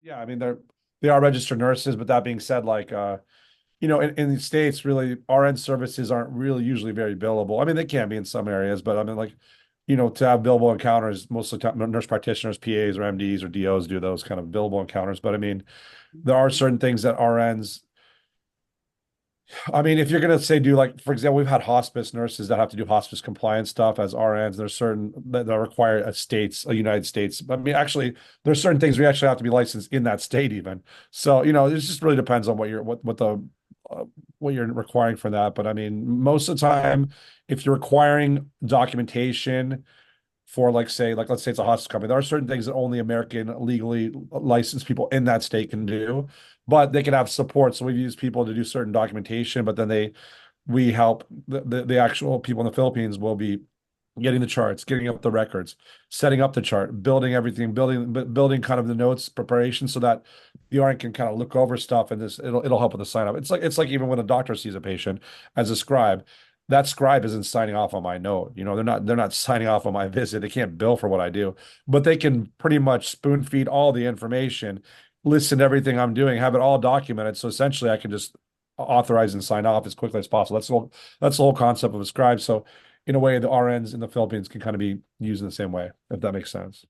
Yeah, I mean they are registered nurses, but that being said, like in the States, really RN services aren't really usually very billable. I mean, they can be in some areas, but I mean, like, to have billable encounters, most of the time nurse practitioners, PAs or MDs or DOs do those kind of billable encounters. But I mean, there are certain things that RNs, I mean, if you're gonna say do like, for example, we've had hospice nurses that have to do hospice compliance stuff as RNs. There's certain that require a United States. I mean, actually, there's certain things we actually have to be licensed in that state even. So, it just really depends on uh, what you're requiring for that. But I mean, most of the time, if you're requiring documentation for like say like let's say it's a hospice company, there are certain things that only American legally licensed people in that state can do, but they can have support. So we've used people to do certain documentation, but then we help the actual people in the Philippines will be getting the charts, getting up the records, setting up the chart, building everything, building kind of the notes preparation so that the RN can kind of look over stuff and this it'll help with the sign up. It's like even when a doctor sees a patient as a scribe, that scribe isn't signing off on my note. They're not signing off on my visit. They can't bill for what I do, but they can pretty much spoon feed all the information, listen to everything I'm doing, have it all documented. So essentially I can just authorize and sign off as quickly as possible. That's the whole concept of a scribe. So in a way, the RNs in the Philippines can kind of be used in the same way, if that makes sense.